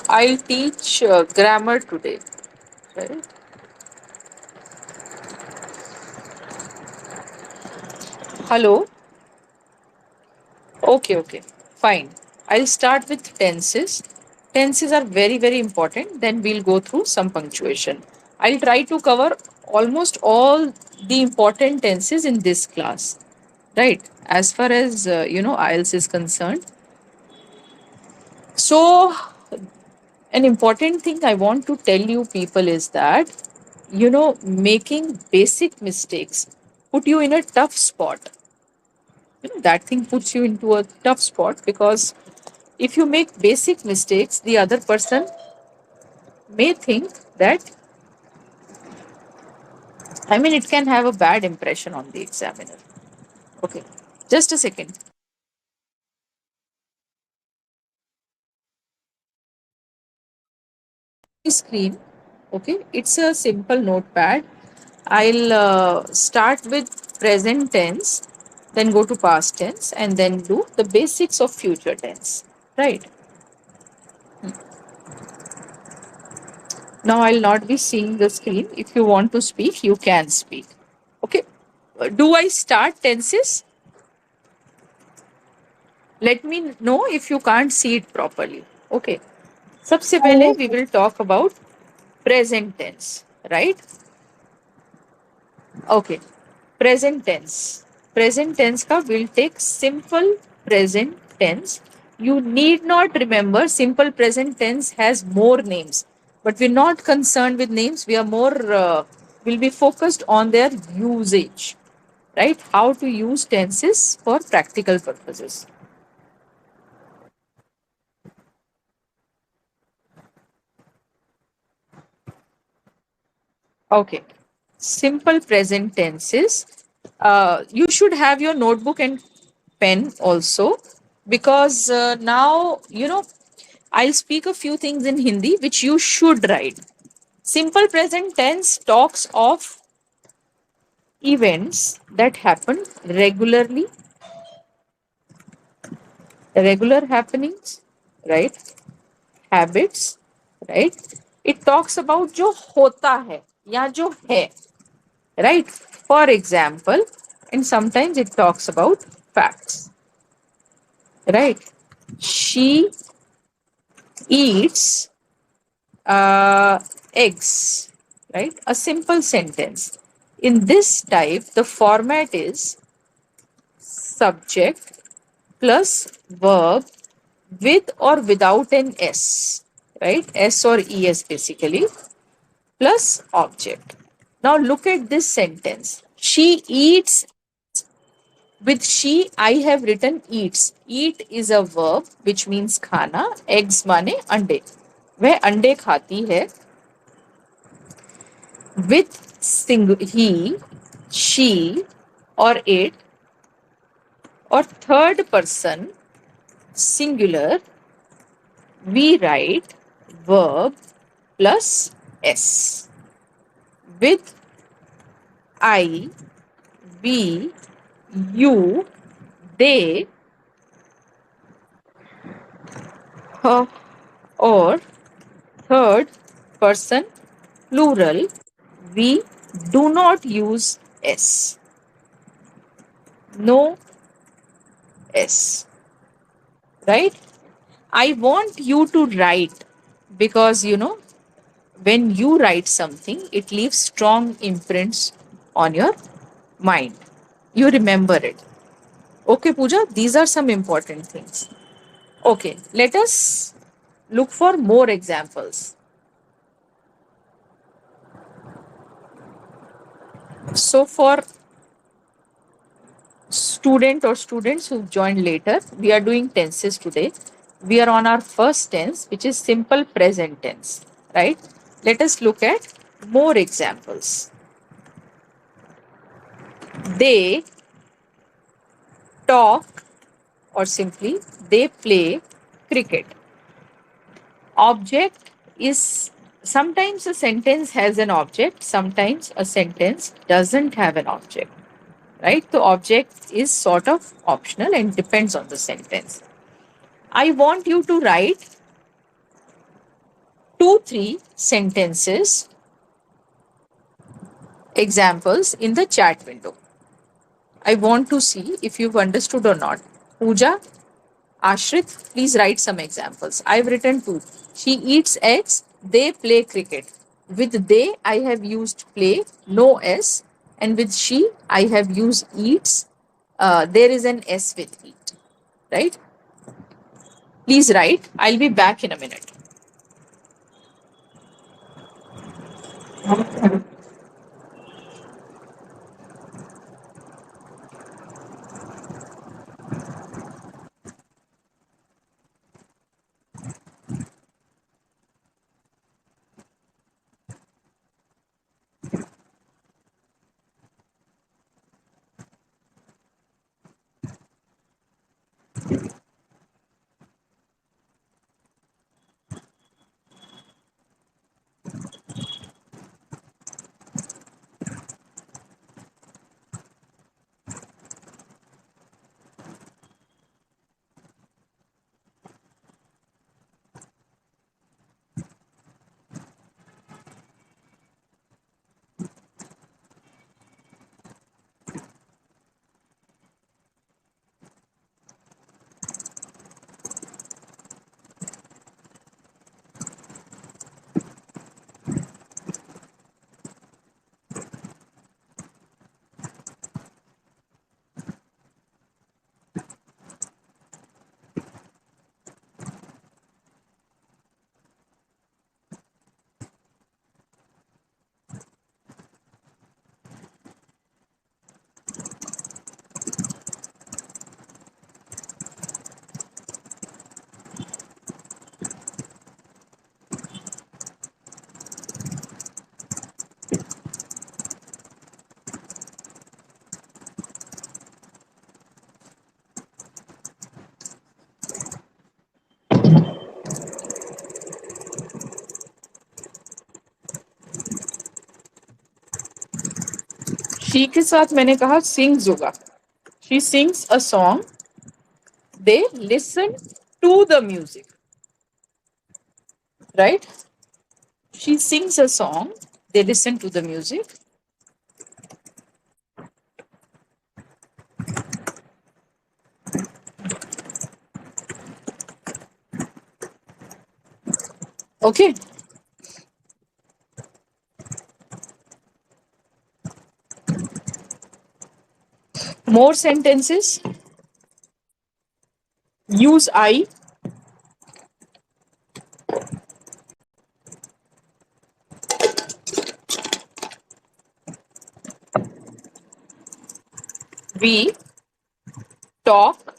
I'll teach grammar today, right? Hello? Okay, okay, fine. I'll start with tenses. Tenses are very, very important. Then we'll go through some punctuation. I'll try to cover almost all the important tenses in this class, right? As far as IELTS is concerned. So, an important thing I want to tell you people is that making basic mistakes put you in a tough spot. That thing puts you into a tough spot because if you make basic mistakes, the other person may think that, it can have a bad impression on the examiner. Okay, just a second. Screen. Okay, it's a simple notepad. I'll start with present tense, then go to past tense, and then do the basics of future tense. Right. Now I'll not be seeing the screen. If you want to speak, you can speak. Okay. Do I start tenses? Let me know if you can't see it properly. Okay. सबसे पहले we will talk about present tense, right? Okay. Present tense. Present tense ka will take simple present tense. You need not remember simple present tense has more names, but we're not concerned with names. We are more will be focused on their usage, right? How to use tenses for practical purposes. Okay. Simple present tenses. You should have your notebook and pen also because now, I'll speak a few things in Hindi which you should write. Simple present tense talks of events that happen regularly, regular happenings, right? Habits, right? It talks about जो होता है या जो है, right? For example, and sometimes it talks about facts, right? She eats eggs, right? A simple sentence. In this type, the format is subject plus verb with or without an S, right? S or ES basically, plus object. Now look at this sentence. She eats. With she, I have written eats. Eat is a verb which means खाना. Eggs माने अंडे. वह अंडे खाती है. With he, she, or it, or third person singular, we write verb plus s. With I, we, you, they, her, or third person plural, we do not use s. No s. Right? I want you to write because when you write something, it leaves strong imprints on your mind. You remember it. Okay, Pooja, these are some important things. Okay, let us look for more examples. So, for student or students who joined later, we are doing tenses today. We are on our first tense, which is simple present tense, right? Let us look at more examples. They talk, or simply they play cricket. Object is sometimes a sentence has an object, sometimes a sentence doesn't have an object, right? The object is sort of optional and depends on the sentence. I want you to write 3 sentences examples in the chat window. I want to see if you've understood or not. Pooja, Ashrit, please write some examples. I've written two. She eats eggs, they play cricket. With they, I have used play, no S. And with she, I have used eats. There is an S with eat. Right? Please write. I'll be back in a minute. She के साथ मैंने कहा sings होगा. She sings a song. They listen to the music. Right? She sings a song. They listen to the music. Okay. More sentences. Use I. We talk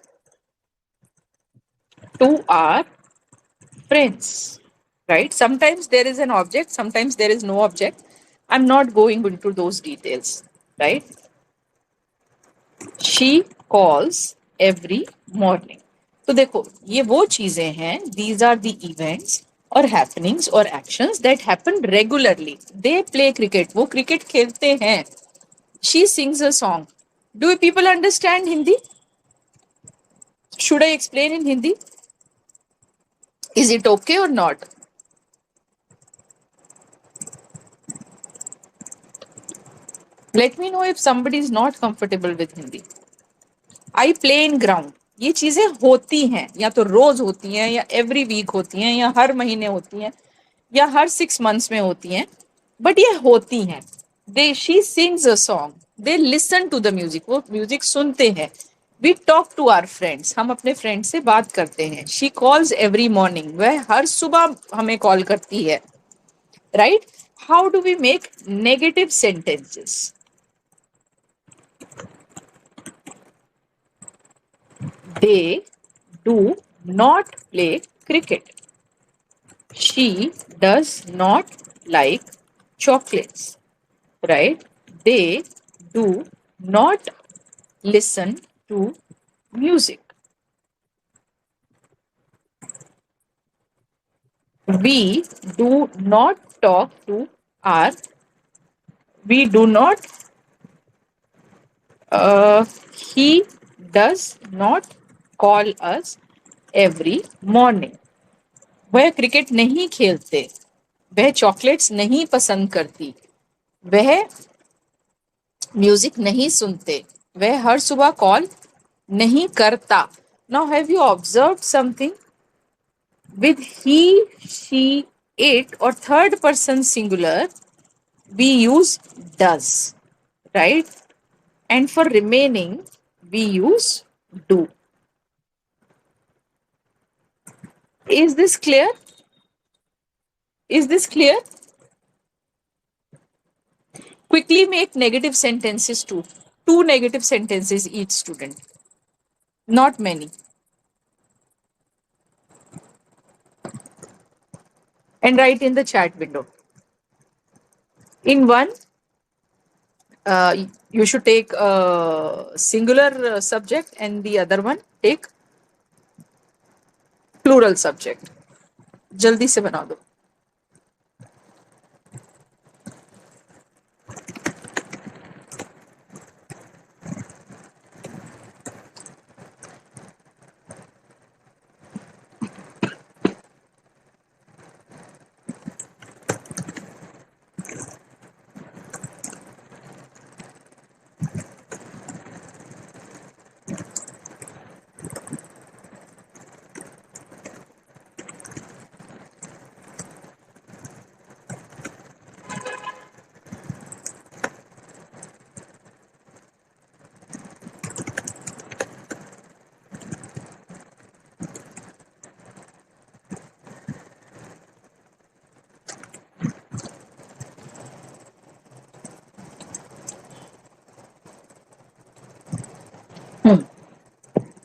to our friends. Right? Sometimes there is an object, sometimes there is no object. I'm not going into those details. Right? She calls every morning. तो देखो ये वो चीजें हैं, these are the events or happenings or actions that happen regularly. They play cricket, वो cricket खेलते हैं. She sings a song. Do people understand Hindi? Should I explain in Hindi? Is it okay or not? Let me know if somebody is not comfortable with Hindi. I play in ground. ये चीजें होती हैं, या तो रोज होती हैं, या every week होती हैं, या हर महीने होती हैं, या हर 6 months में होती हैं, बट ये होती हैं. They she sings a song, they listen to the music, वो म्यूजिक सुनते हैं. We talk to our friends, हम अपने फ्रेंड से बात करते हैं. शी कॉल्स एवरी मॉर्निंग, वह हर सुबह हमें कॉल करती है. Right? How do we make negative sentences? They do not play cricket. She does not like chocolates. Right? They do not listen to music. We do not talk to our, we do not, he does not call us every morning. वह cricket नहीं खेलते. वह chocolates नहीं पसंद करती, वह music नहीं सुनते, वह हर सुबह कॉल नहीं करता. Now have you observe something? with he, she, it or third person singular, we use does, right? And for remaining, we use do. Is this clear? Is this clear? Quickly make negative sentences too. Two negative sentences each student. Not many. And write in the chat window. In one, you should take a singular subject, and the other one take plural subject. जल्दी से बना दो.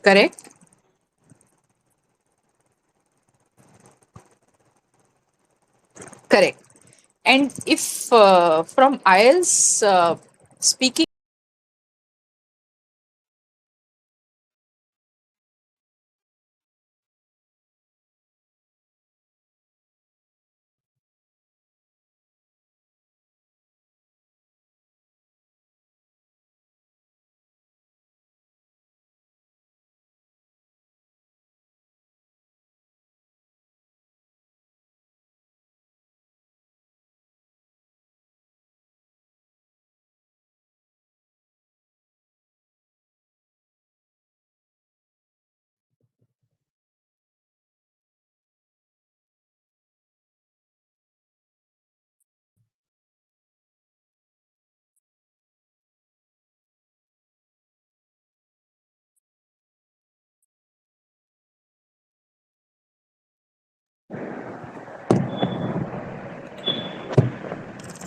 Correct? Correct. And if from IELTS speaking,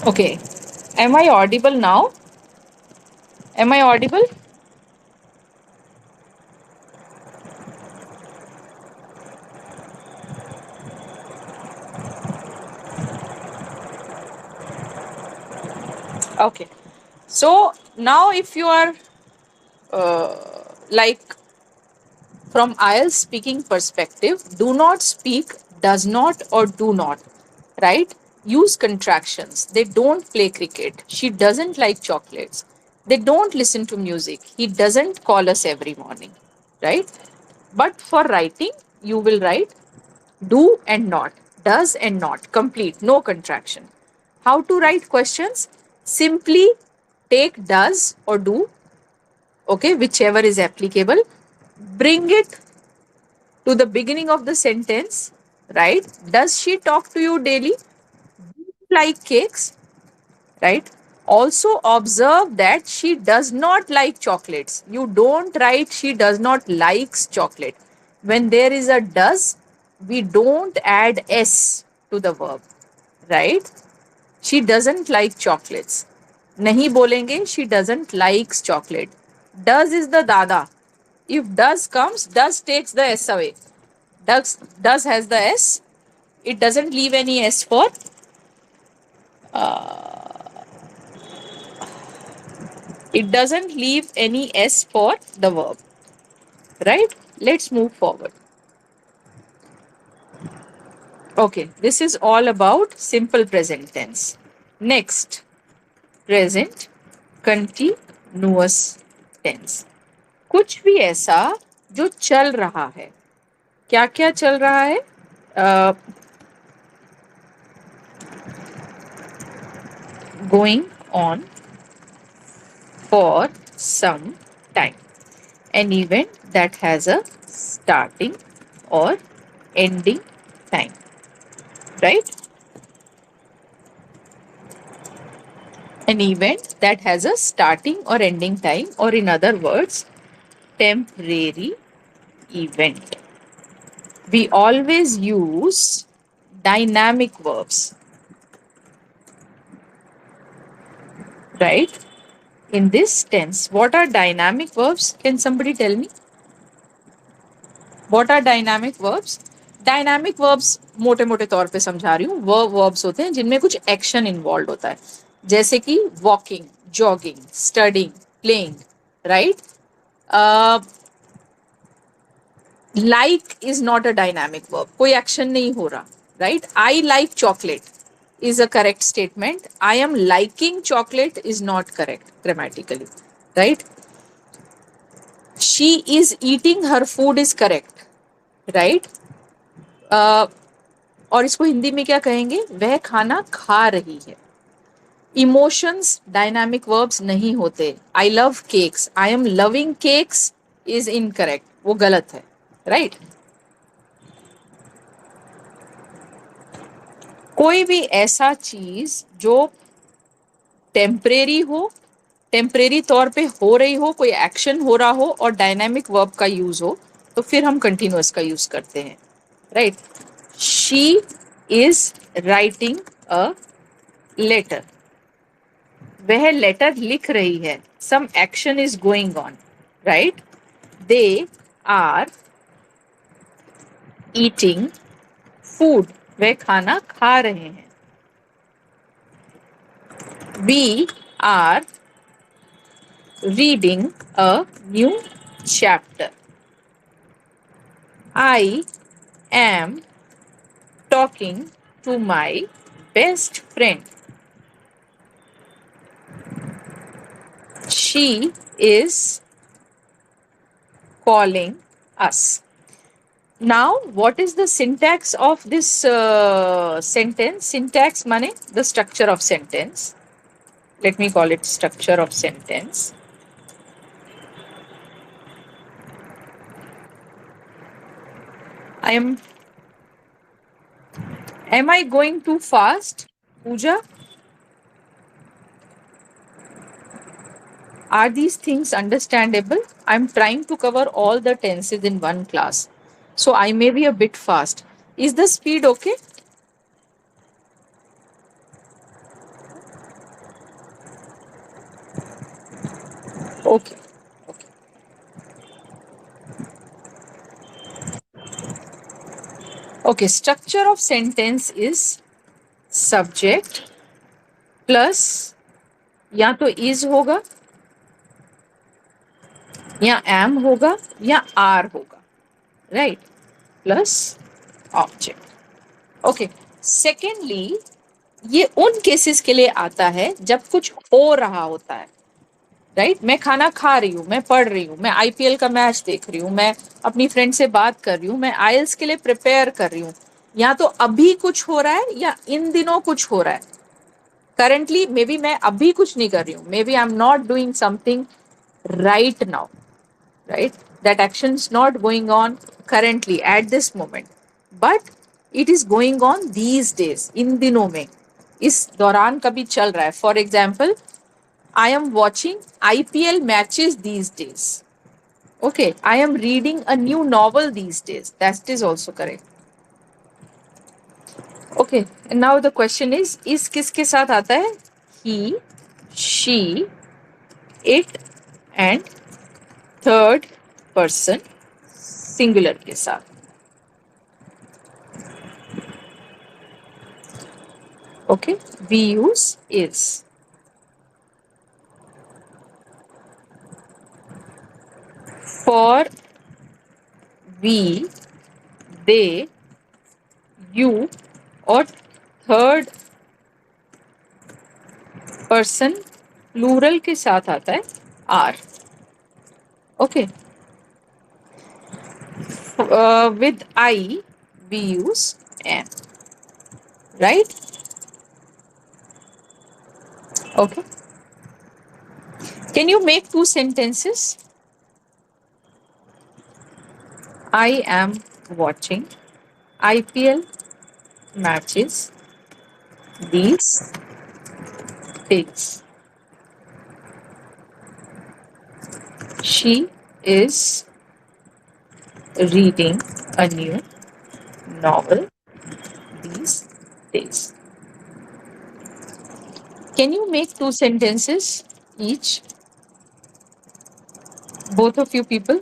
okay. Am I audible now? Am I audible? Okay. So now, if you are like from IELTS speaking perspective, do not speak, does not, or do not, right? Use contractions. They don't play cricket. She doesn't like chocolates. They don't listen to music. He doesn't call us every morning, right? But for writing, you will write do and not, does and not, complete, no contraction. How to write questions? Simply take does or do, okay, whichever is applicable, bring it to the beginning of the sentence, right? Does she talk to you daily? Like cakes, right? Also observe that she does not like chocolates. You don't write she does not likes chocolate. When there is a does, we don't add s to the verb, right? She doesn't like chocolates. नहीं बोलेंगे she doesn't likes chocolate. Does is the dada. If does comes, does takes the s away. Does has the s. It doesn't leave any s for. It doesn't leave any s for the verb. Right? Let's move forward. Okay, this is all about simple present tense. Next, present continuous tense. कुछ भी ऐसा जो चल रहा है. क्या क्या चल रहा है? going on for some time. An event that has a starting or ending time, right? An event that has a starting or ending time, or in other words, temporary event. We always use dynamic verbs, right? In this tense, what are dynamic verbs? Can somebody tell me? What are dynamic verbs? Dynamic verbs मोटे मोटे तौर पे समझा रही हूँ, verb verbs होते हैं जिनमें कुछ एक्शन इन्वॉल्व होता है, जैसे कि walking, jogging, studying, playing, right? Like is not a dynamic verb, कोई एक्शन नहीं हो रहा, right? I like chocolate is a correct statement. I am liking chocolate is not correct grammatically, right? She is eating her food is correct, right? uh, और इसको हिंदी में क्या कहेंगे? वह खाना खा रही है. इमोशंस डायनामिक वर्ब्स नहीं होते. I love cakes, I am loving cakes is incorrect, वो गलत है, राइट? कोई भी ऐसा चीज जो टेम्परेरी हो, टेम्परेरी तौर पे हो रही हो, कोई एक्शन हो रहा हो और डायनामिक वर्ब का यूज हो, तो फिर हम कंटिन्यूअस का यूज करते हैं, right? She is writing a letter, वह लेटर लिख रही है. Some action is going on, right? They are eating food, वह खाना खा रहे हैं. We are reading a new chapter. I am talking to my best friend. She is calling us. Now, what is the syntax of this sentence? Syntax mane the structure of sentence. Let me call it structure of sentence. I am I going too fast, Pooja? Are these things understandable? I'm trying to cover all the tenses in one class, so I may be a bit fast. Is the speed okay? Okay. Okay. Okay. Structure of sentence is subject plus या तो is होगा या am होगा या are होगा, right? Plus object. Okay. Secondly, ये उन cases के लिए आता है जब कुछ हो रहा होता है, राइट? मैं खाना खा रही हूँ, मैं पढ़ रही हूँ, मैं आईपीएल का मैच देख रही हूँ, मैं अपनी फ्रेंड से बात कर रही हूँ, मैं आईएलटीएस के लिए प्रिपेयर कर रही हूँ. या तो अभी कुछ हो रहा है या इन दिनों कुछ हो रहा है. करंटली मे बी मैं अभी कुछ नहीं कर रही हूँ, maybe I am not doing something right now, right? That action is not going on currently at this moment, but it is going on these days. इन दिनों में, इस दौरान कभी चल रहा है. For example, I am watching IPL matches these days. Okay, I am reading a new novel these days. That is also correct. Okay, and now the question is किसके साथ आता है? He, she, it and third person singular के साथ. Okay, we use is. For we, they, you और third person plural के साथ आता है are. Okay, with I we use am, right? Okay. Can you make two sentences? I am watching IPL matches these days. She is reading a new novel these days. Can you make two sentences each? Both of you people?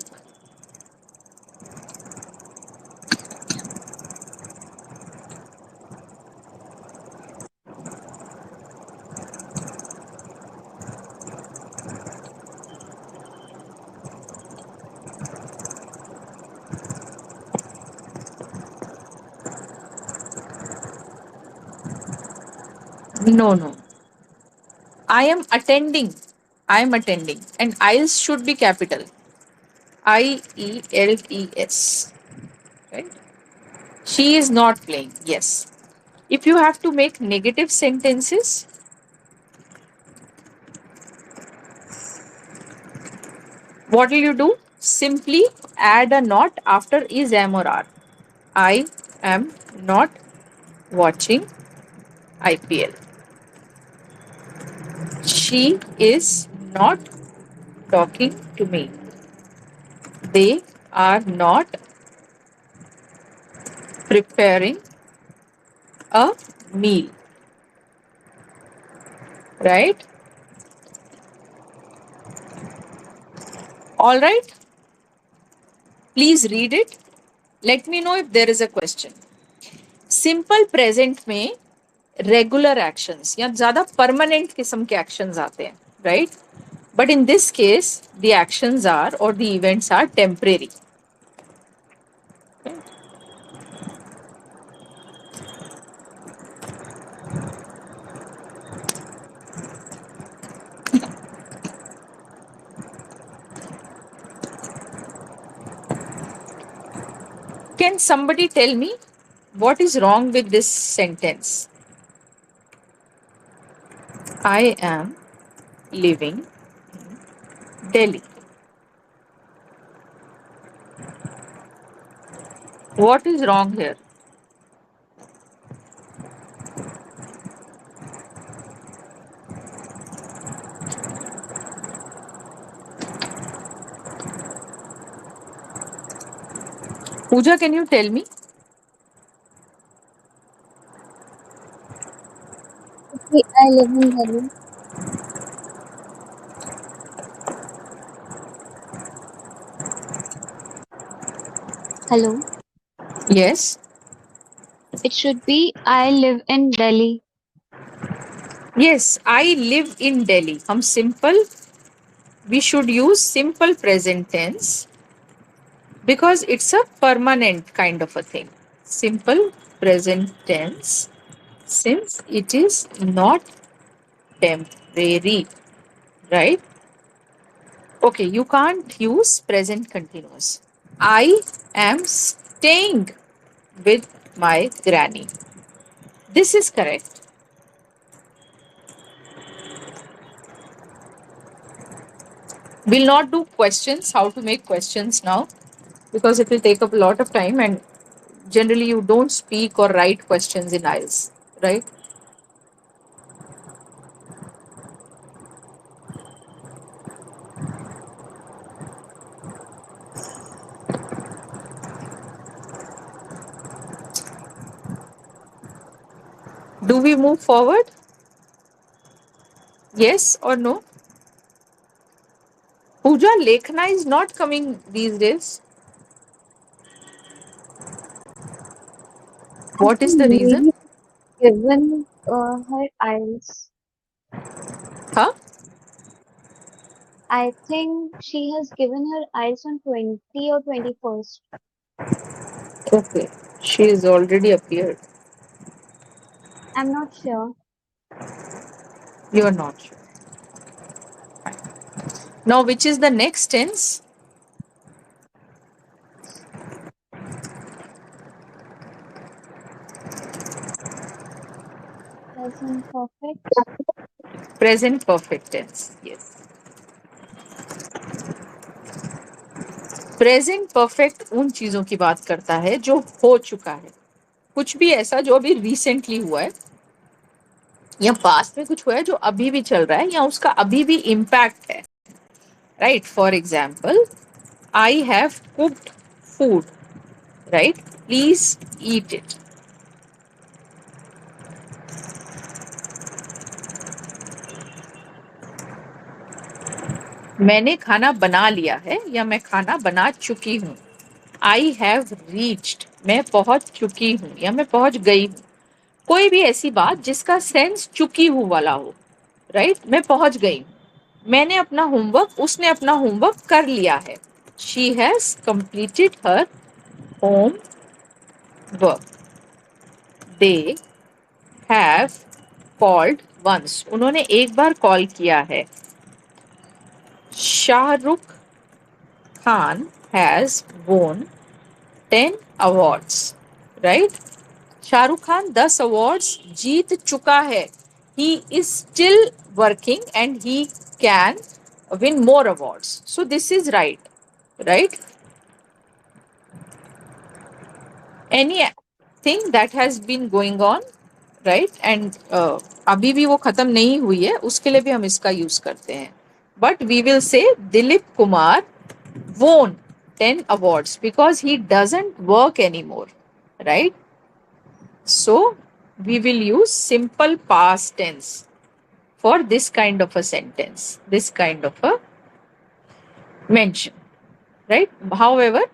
No, no. I am attending. I am attending. And IELTS should be capital. IELTS. Right? She is not playing. Yes. If you have to make negative sentences, what will you do? Simply add a not after is, am, or are. I am not watching IPL. She is not talking to me. They are not preparing a meal. Right? All right. Please read it. Let me know if there is a question. Simple present में regular actions या ज्यादा permanent किस्म के actions आते हैं, right? But in this case the actions are or the events are temporary. Can somebody tell me what is wrong with this sentence? I am living Delhi. What is wrong here? Pooja, can you tell me? I live in Delhi. Hello. Yes. It should be I live in Delhi. Yes, I live in Delhi. हम simple, we should use simple present tense because it's a permanent kind of a thing. Simple present tense since it is not temporary, right? Okay, you can't use present continuous. I am staying with my granny. This is correct. We'll not do questions, how to make questions now, because it will take up a lot of time and generally you don't speak or write questions in IELTS, right? Do we move forward? Yes or no? Pooja, Lekhna is not coming these days. I What is think the reason? maybe given her eyes. Huh? I think she has given her eyes on 20 or 21st. Okay. She has already appeared. I'm not sure. You are not sure. Now, which is the next tense? Present perfect. Present perfect tense, yes. Present perfect उन चीजों की बात करता है जो हो चुका है, कुछ भी ऐसा जो अभी रिसेंटली हुआ है या पास्ट में कुछ हुआ है जो अभी भी चल रहा है या उसका अभी भी इम्पैक्ट है, right. For example, I have cooked food, right, please eat it. मैंने खाना बना लिया है या मैं खाना बना चुकी हूँ। आई हैव रीच्ड, मैं पहुंच चुकी हूँ या मैं पहुंच गई हूँ। कोई भी ऐसी बात जिसका सेंस चुकी हूँ वाला हो, राइट, मैं पहुंच गई हूँ। मैंने अपना होमवर्क, उसने अपना होमवर्क कर लिया है। She has completed her homework. They have called once, उन्होंने एक बार कॉल किया है। Shahrukh Khan has won 10 awards, right. Shahrukh Khan 10 awards जीत चुका है। He is still working and he can win more awards. So this is right, right? Anything that has been going on, right? And अभी भी वो खत्म नहीं हुई है, उसके लिए भी हम इसका यूज करते हैं। But we will say Dilip Kumar won 10 awards because he doesn't work anymore, right? So we will use simple past tense for this kind of a sentence, this kind of a mention, right? However,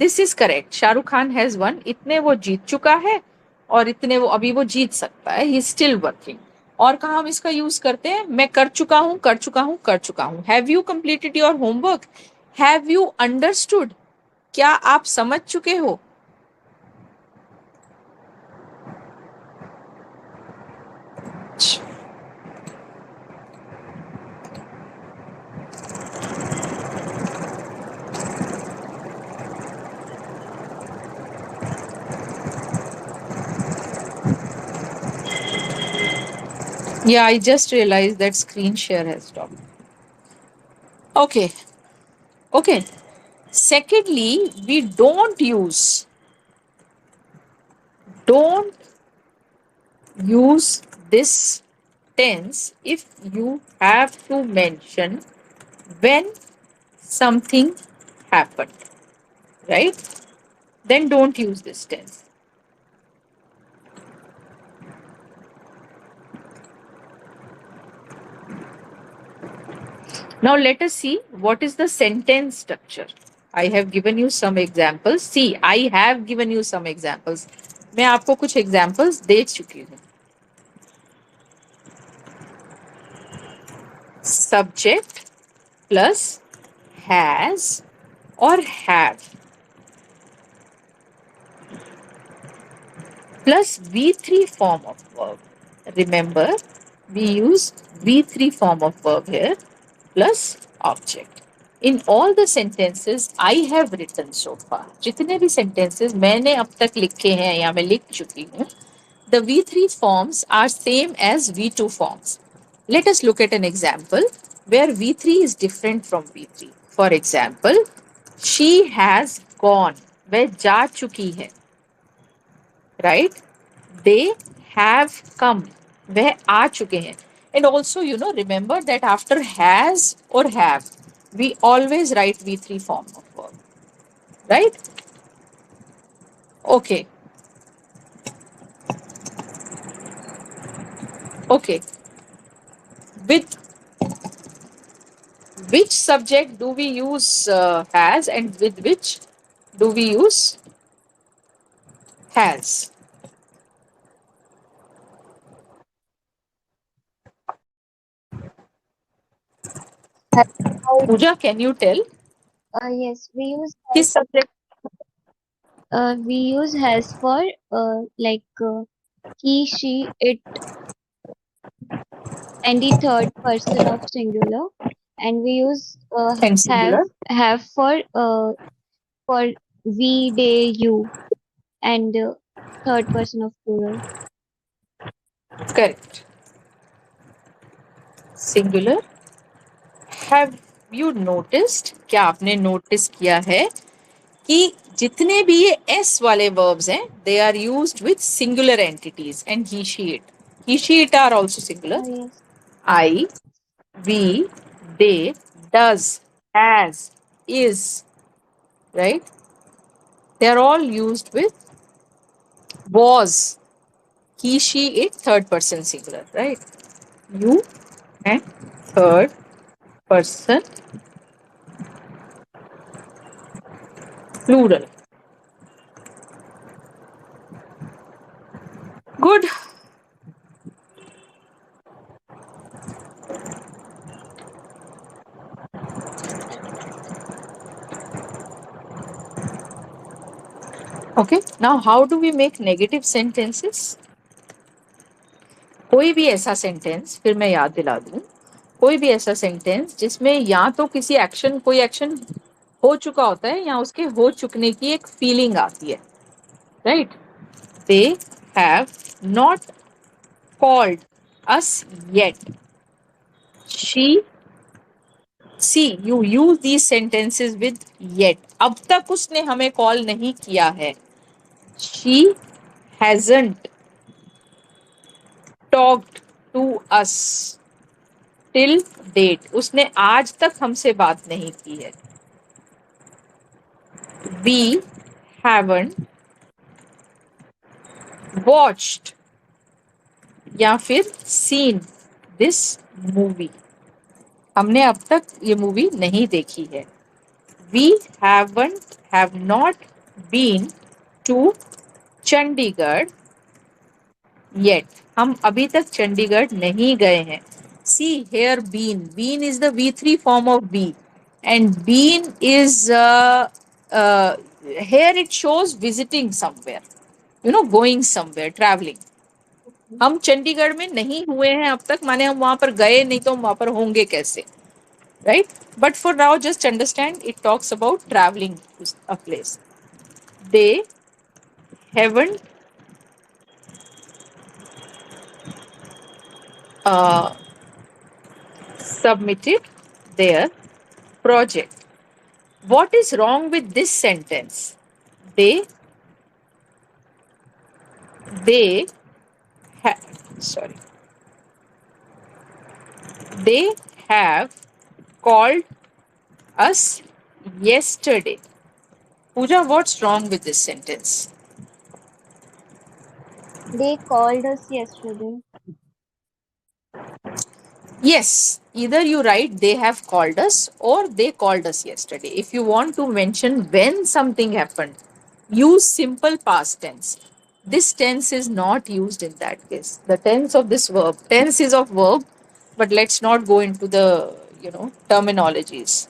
this is correct. Shahrukh Khan has won. इतने वो जीत चुका है और इतने वो अभी वो जीत सकता है. He is still working. और कहाँ हम इसका यूज करते हैं? मैं कर चुका हूँ, कर चुका हूँ, कर चुका हूँ. Have you completed your homework? Have you understood? क्या आप समझ चुके हो? Yeah, I just realized that screen share has stopped. Okay, okay. Secondly, we don't use this tense if you have to mention when something happened, right? Then don't use this tense. Now let us see what is the sentence structure. I have given you some examples. See, I have given you some examples. मैं आपको कुछ examples दे चुकी हूँ. Subject plus has or have plus V3 form of verb. Remember, we use V3 form of verb here plus object. In all the sentences I have written so far, जितने भी sentences मैंने अब तक लिखे हैं या मैं लिख चुकी हूँ, the V3 forms are same as V2 forms. Let us look at an example where V3 is different from V3. For example, she has gone. वह जा चुकी है, right? They have come. वह आ चुके हैं. And also, remember that after has or have, we always write V3 form of verb, right? Okay. Okay. With which subject do we use has, and with which do we use has? Have Pooja, can you tell? yes, किस subject? we use has for like he, she, it, and the third person of singular, and we use And singular. have for we, they, you, and third person of plural. Correct. singular. Have you noticed? क्या आपने notice किया है कि जितने भी ये S वाले verbs हैं, they are used with singular entities and he she it. He she it are also singular. Yes. I, we, they, does, has, is, right? They are all used with was, he she it, third person singular, right? You and third person plural. Good. Okay. Now, how do we make negative sentences? कोई भी ऐसा sentence, फिर मैं याद दिला दूं, कोई भी ऐसा सेंटेंस जिसमें या तो किसी एक्शन कोई एक्शन हो चुका होता है या उसके हो चुकने की एक फीलिंग आती है, right? They have not called us yet. She see you use these sentences with yet. अब तक उसने हमें कॉल नहीं किया है. She hasn't talked to us till date. उसने आज तक हमसे बात नहीं की है. वी हैवंट वॉच्ड या फिर सीन दिस मूवी. हमने अब तक ये मूवी नहीं देखी है. We haven't have not been to Chandigarh yet. हम अभी तक चंडीगढ़ नहीं गए हैं. See here been. Been is the V3 form of be and been is here it shows visiting somewhere, going somewhere, traveling. Okay. हम चंडीगढ़ में नहीं हुए हैं अब तक, माने हम वहां पर गए नहीं तो हम वहां पर होंगे कैसे, right? But for now just understand it talks about travelling to a place. They haven't submitted their project. What is wrong with this sentence? They they ha- sorry, they have called us yesterday. Pooja, what's wrong with this sentence? They called us yesterday. Yes, either you write they have called us or they called us yesterday. If you want to mention when something happened, use simple past tense. This tense is not used in that case. The tense of this verb, tense is of verb, but let's not go into the terminologies.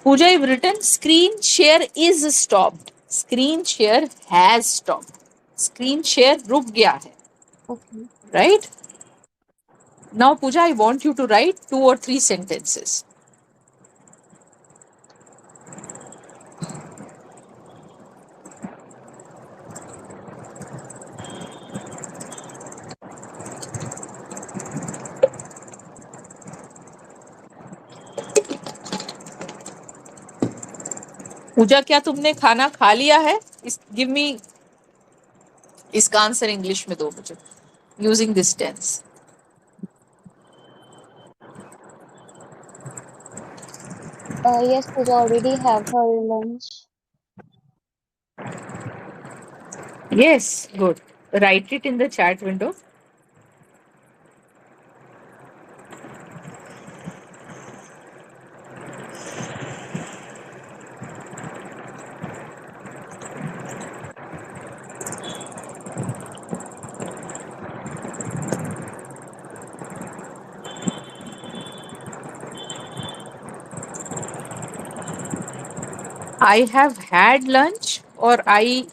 Pooja, you've written screen share is stopped. Screen share has stopped. Screen share रुक गया है, Okay. right? Now, Pooja, I want you to write 2 or 3 sentences. पूजा, क्या तुमने खाना खा लिया है? इस गिव मी इसका आंसर इंग्लिश में दो मुझे using this tense. Yes, Pooja already have her lunch. Yes, good. Write it in the chat window. I have had lunch or I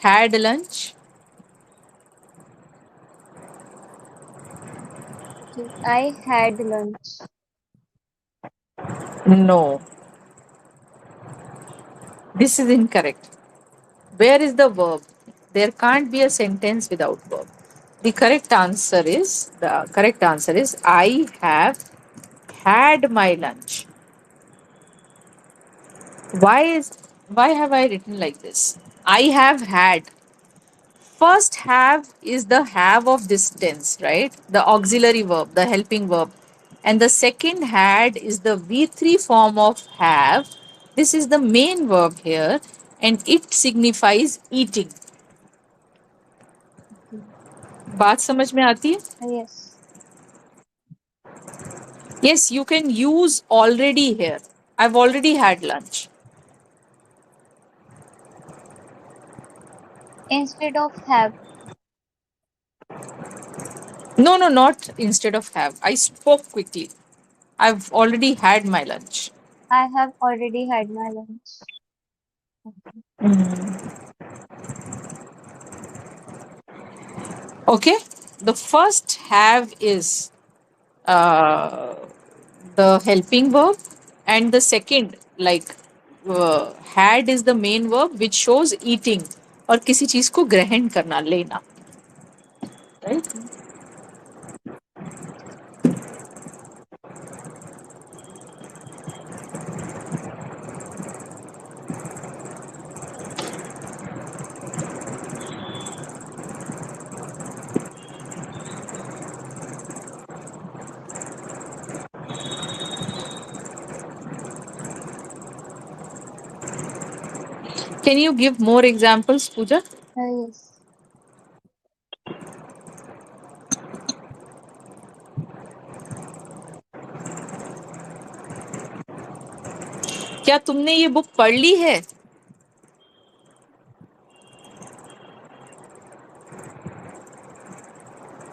had lunch. Okay. I had lunch. No, this is incorrect. Where is the verb? There can't be a sentence without verb. The correct answer is I have had my lunch. Why have I written like this? I have had. First have is the have of this tense, right? The auxiliary verb, the helping verb. And the second had is the V3 form of have. This is the main verb here and it signifies eating. Okay. बात समझ में आती है? Yes. Yes, you can use already here. I've already had lunch. Instead of have, No, no, not instead of have. I spoke quickly. I've already had my lunch. I have already had my lunch. Okay. Okay? The first have is uh, the helping verb, and the second, like had, is the main verb which shows eating और किसी चीज को ग्रहण करना, लेना. Right? Okay. Can you give more examples, Pooja? Yes. क्या तुमने ये बुक पढ़ ली है?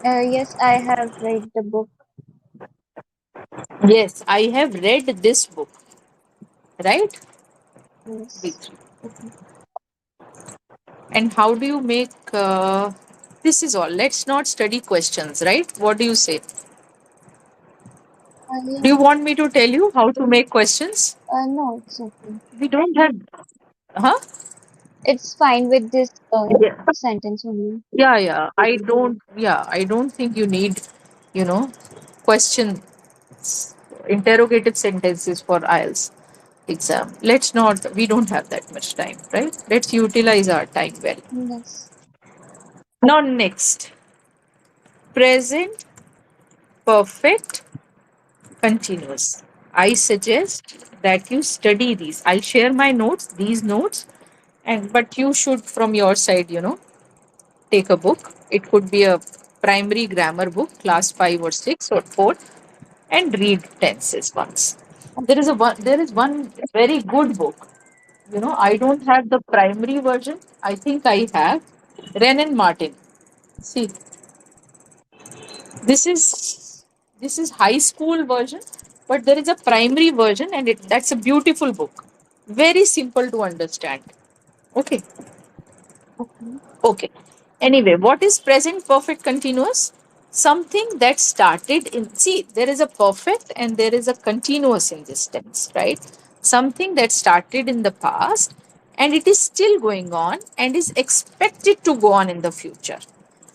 Yes, I have read the book. Yes, I have read this book. Right? Yes. B3. Okay. And how do you make this is all. Let's not study questions, right? What do you say? Do Yeah. you want me to tell you how to make questions? No, it's okay. We don't have. Huh? It's fine with this Yeah. sentence only. I don't think you need, you know, question interrogative sentences for IELTS exam. Let's not, we don't have that much time, right? Let's utilize our time well. Yes. Now, next, present perfect continuous. I suggest that you study these. I'll share my notes, these notes, and but you should, from your side, take a book. It could be a primary grammar book, class 5 or 6 or 4, and read tenses once. There is one very good book. I don't have the primary version. I think I have Ren and Martin. See, this is this is high school version, but there is a primary version, and that's a beautiful book. Very simple to understand. Okay. Okay. Okay. Anyway, what is present perfect continuous? Something that started in, see, there is a perfect and there is a continuous in this tense, right? Something that started in the past and it is still going on and is expected to go on in the future.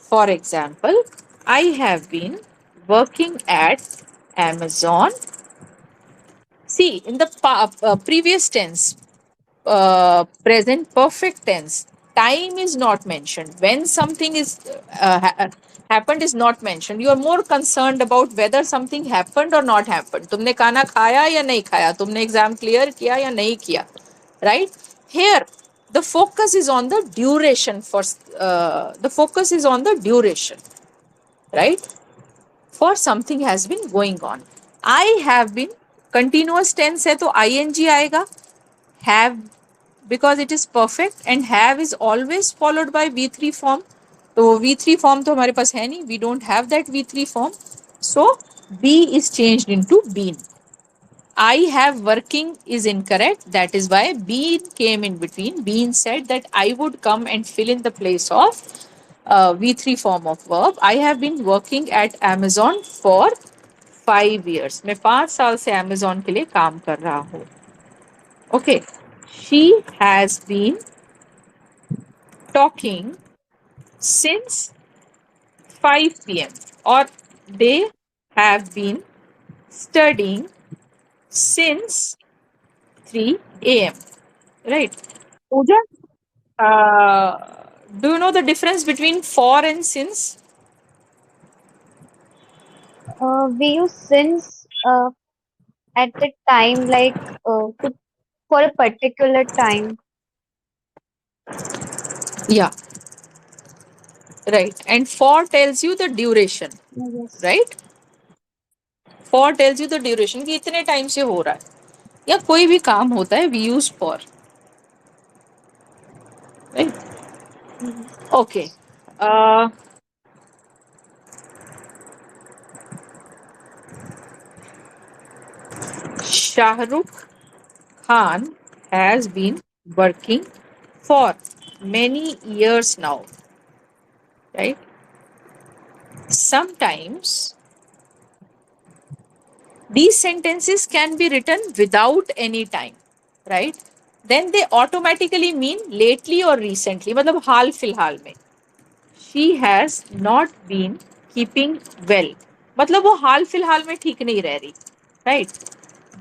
For example, I have been working at Amazon. See, in the previous tense, present perfect tense, time is not mentioned. When something is happened is not mentioned. You are more concerned about whether something happened or not happened. तुमने खाना खाया या नहीं खाया, तुमने exam clear किया या नहीं किया, right? Here the focus is on the duration. Right? For something has been going on. I have been, continuous tense है तो ing आएगा. Have, because it is perfect, and have is always followed by V3 form. तो V3 form तो हमारे पास है नहीं. We don't have that V3 form. So B is changed into been. I have working is incorrect. That is why been came in between. Been said that I would come and fill in the place of V3 form of verb. I have been working at Amazon for 5 years. मैं 5 साल से Amazon के लिए काम कर रहा हूँ. Okay. She has been talking since 5 p.m. or they have been studying since 3 a.m. Right? Pooja, do you know the difference between for and since? We use since at the time, like to for a particular time. Yeah, right. And for tells you the duration, Yes. right? For tells you the duration कि इतने time से हो रहा है या कोई भी काम होता है we use for, right? Mhm. Okay. Uh, Shah Rukh Khan has been working for many years now, right? Sometimes these sentences can be written without any time, right? Then they automatically mean lately or recently, मतलब हाल फिलहाल में. She has not been keeping well. मतलब वो हाल फिलहाल में ठीक नहीं रह रही, right?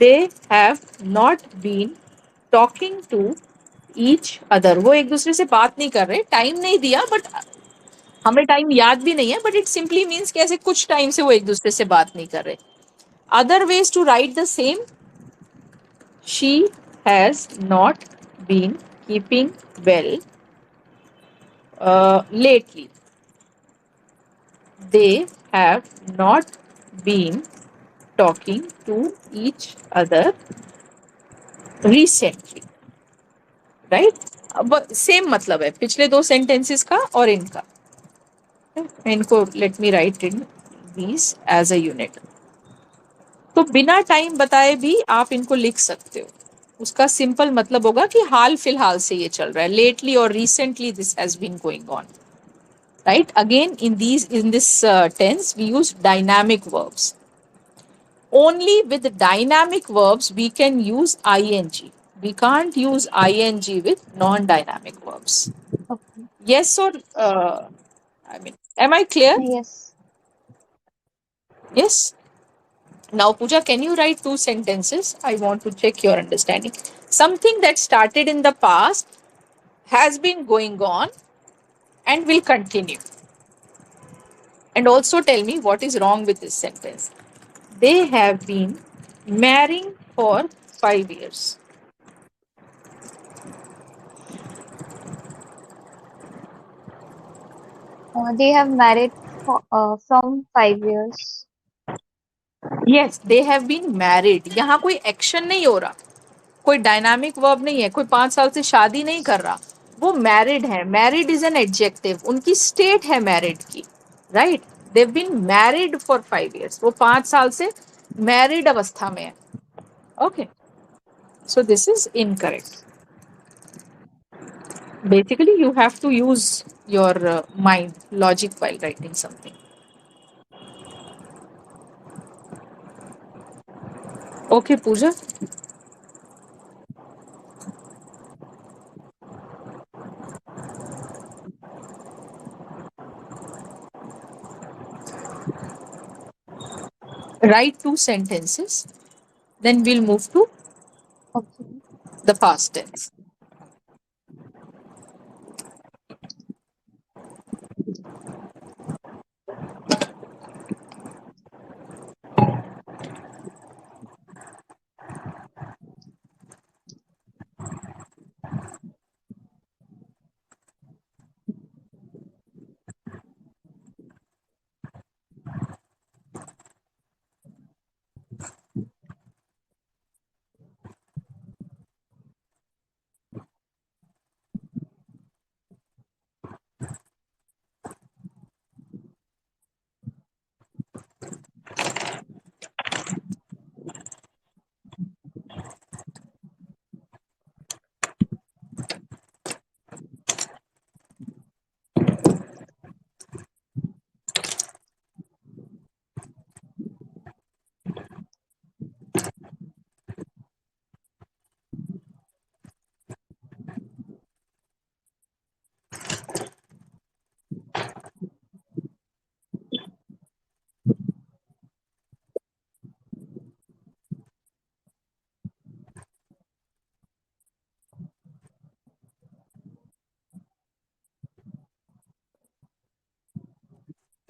They have not been talking to each other. वो एक दूसरे से बात नहीं कर रहे, टाइम नहीं दिया, बट हमें टाइम याद भी नहीं है, बट इट सिंपली मीन्स कि ऐसे कुछ टाइम से वो एक दूसरे से बात नहीं कर रहे. Other ways to write the same: she has not been keeping well lately. They have not been talking to each other recently. Right? अब सेम मतलब है पिछले दो सेंटेंसेस का और इनका. इनको let me write in these as a unit. तो बिना टाइम बताए भी आप इनको लिख सकते हो. उसका सिंपल मतलब होगा कि हाल फिलहाल से ये चल रहा है, लेटली और recently this has been going on. Right? Again in this tense we use dynamic verbs. Only with dynamic verbs we can use ing. We can't use ing with non-dynamic verbs. Okay. Yes or I mean, am I clear? Yes. Yes. Now, Pooja, can you write two sentences? I want to check your understanding. Something that started in the past has been going on and will continue. And also tell me what is wrong with this sentence. They have been marrying for 5 years. They have married from 5 years. Yes they have been married. यहाँ कोई action नहीं हो रहा, कोई dynamic verb नहीं है, कोई 5 साल से शादी नहीं कर रहा. वो मैरिड है. Married is an adjective. उनकी स्टेट है मैरिड की, right? They've been married for 5 years. वो 5 साल से मैरिड अवस्था में है. Okay, so this is incorrect. Basically you have to use your mind logic while writing something. Okay, Pooja, write two sentences, then we'll move to Okay. the past tense.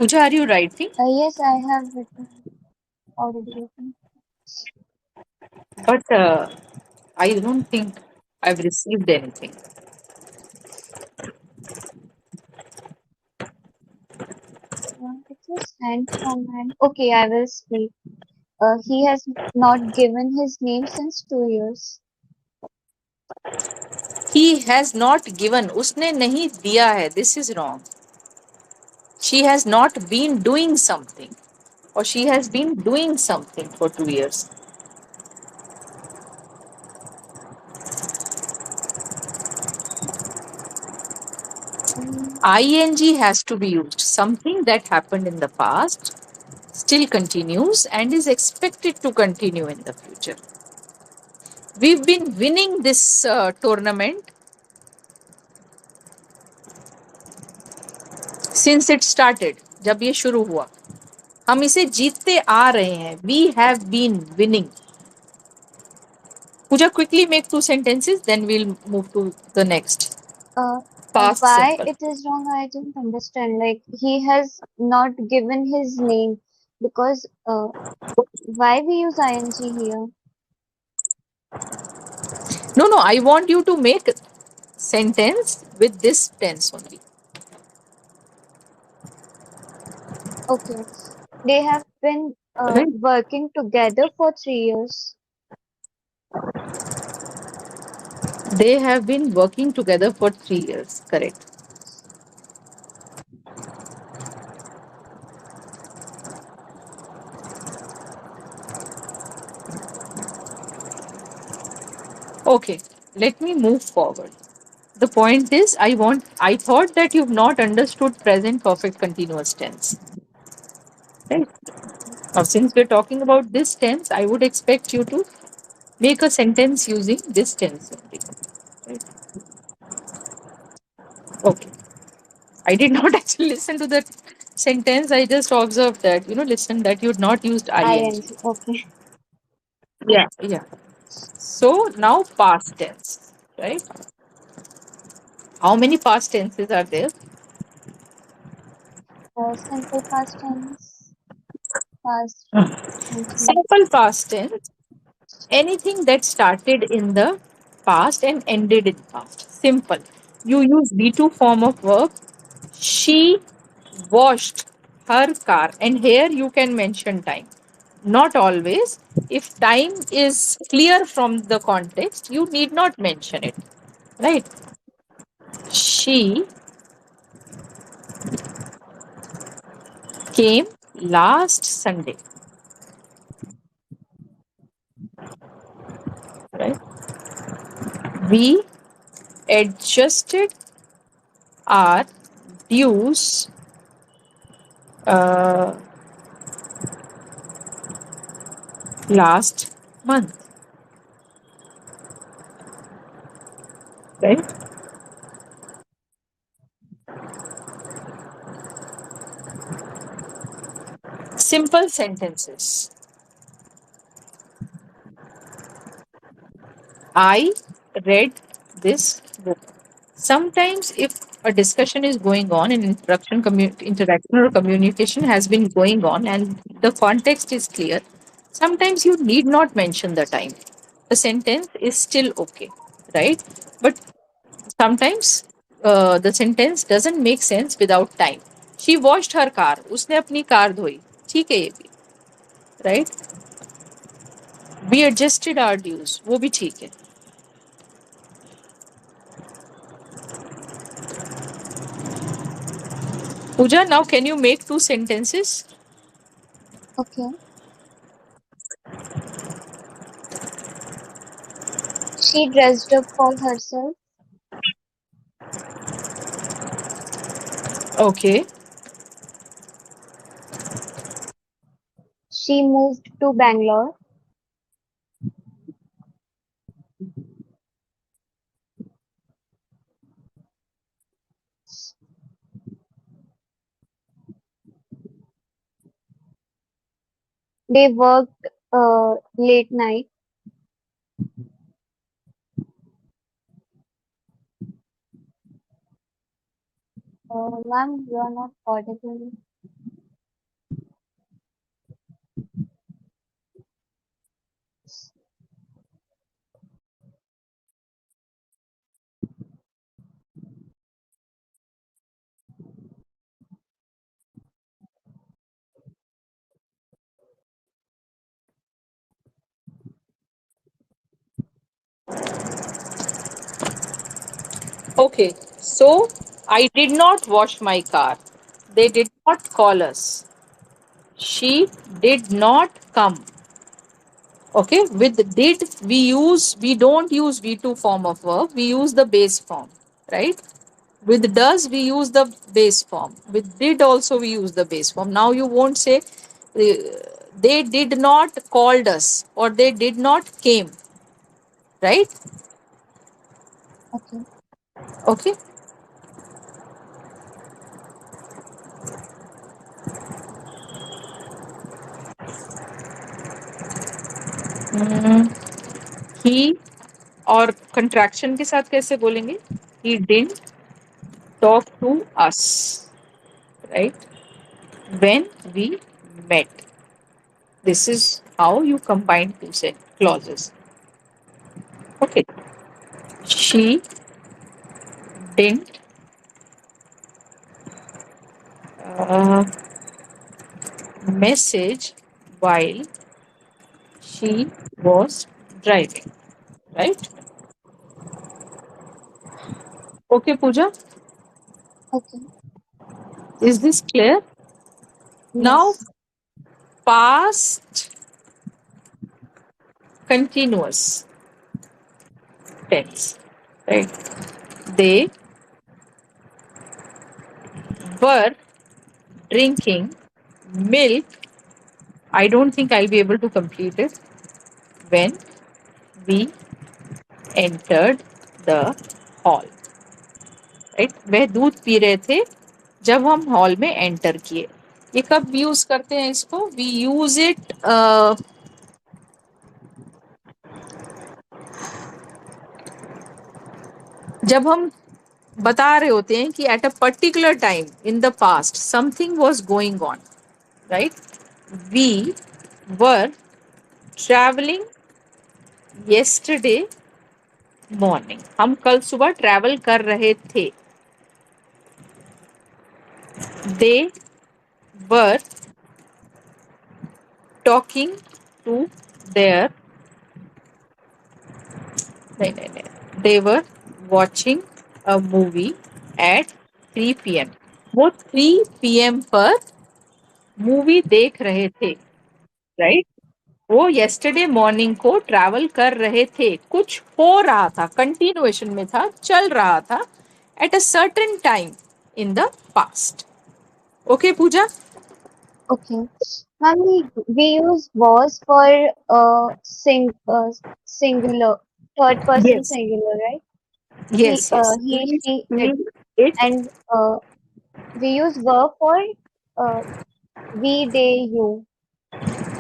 Pooja, are you writing? Yes, I have written already written. But I don't think I've received anything. It was sent from an. Okay, I will speak. He has not given his name since 2 years. He has not given. उसने नहीं दिया है. This is wrong. She has not been doing something, or she has been doing something for 2 years. Mm, ing has to be used. Something that happened in the past still continues and is expected to continue in the future. We've been winning this tournament since it started. जब ये शुरू हुआ हम इसे जीतते आ रहे हैं. We have been winning. Pooja, quickly make two sentences, then we'll move to the next. Uh, Past why simple. it is wrong, I didn't understand. Like he has not given his name because why we use ing here? No, no, I want you to make sentence with this tense only. Okay, they have been Right? working together for 3 years. They have been working together for 3 years. Correct. Okay, let me move forward. The point is, I thought that you've not understood present perfect continuous tense. Right? Now, since we're talking about this tense, I would expect you to make a sentence using this tense only. Right? Okay. I did not actually listen to that sentence. I just observed that, listen, that you'd not used ing. Ing. Okay. Yeah. Yeah. So now past tense, right? How many past tenses are there? Simple past tense, past continuous. Simple past tense, anything that started in the past and ended in past. Simple. You use B2 form of verb. She washed her car. And here you can mention time. Not always. If time is clear from the context, you need not mention it. Right? She came last Sunday. Right? We adjusted our dues uh, last month. Right? Simple sentences. I read this book. Sometimes, if a discussion is going on, an interaction or communication has been going on, and the context is clear, sometimes you need not mention the time. The sentence is still okay, right? But sometimes the sentence doesn't make sense without time. She washed her car. उसने अपनी car धोई. ठीक है ये भी, right? We adjusted our dues. वो भी ठीक है. Pooja, now can you make two sentences? Okay. She dressed up for herself. Okay. She moved to Bangalore. They worked late night. Ma'am, you are not audible. Okay, so I did not wash my car. They did not call us. She did not come. Okay, with did we don't use V2 form of verb, we use the base form, right? With does we use the base form. With did also we use the base form. Now you won't say they did not called us or they did not came, right? Okay. Okay. Hmm. He और contraction के साथ कैसे बोलेंगे? He didn't talk to us, right? When we met. This is how you combine two set clauses. Okay. She didn't uh, message while she was driving, right? Okay, Pooja, Okay. is this clear? Now, Yes. past continuous tense, right? They were drinking milk. I don't think I'll be able to complete it. When we entered the hall, right? वह दूध P रहे थे जब हम hall में enter किए. ये कब यूज करते हैं इसको? वी यूज इट जब हम बता रहे होते हैं कि at a particular time in the past something was going on, right? We were travelling yesterday morning. हम कल सुबह ट्रैवल कर रहे थे. They were talking to their, नहीं नहीं नहीं, they were watching a movie at 3 p.m. वो 3 p.m. पर मूवी देख रहे थे, राइट? वो yesterday मॉर्निंग को ट्रैवल कर रहे थे. कुछ हो रहा था, कंटिन्यूएशन में था, चल रहा था, at a certain time in the past. Okay Pooja? Okay. Ma'am, we use was for singular, third person Yes. singular, right? Yes, yes. He, she, He, it, it. and we use verb for uh, we, they, you.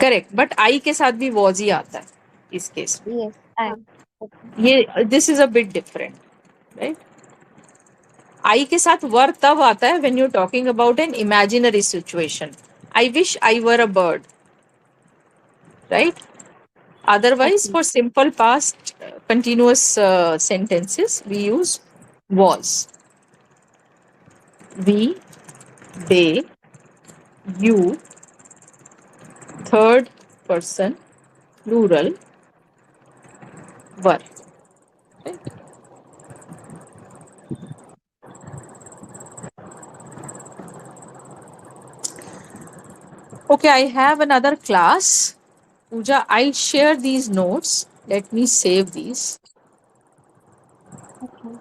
Correct, but I के साथ भी was he आता है इस case Yes, and okay, में. ये this is a bit different, right? I के साथ वर तब आता है when you talking about an imaginary situation. I wish I were a bird, right? Otherwise, okay, for simple past continuous sentences, we use was. We, they, you, third person, plural, were. Right? Okay, I have another class. Pooja, I'll share these notes. Let me save these. okay,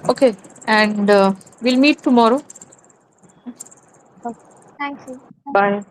Okay, and we'll meet tomorrow. okay. Thank you. Bye.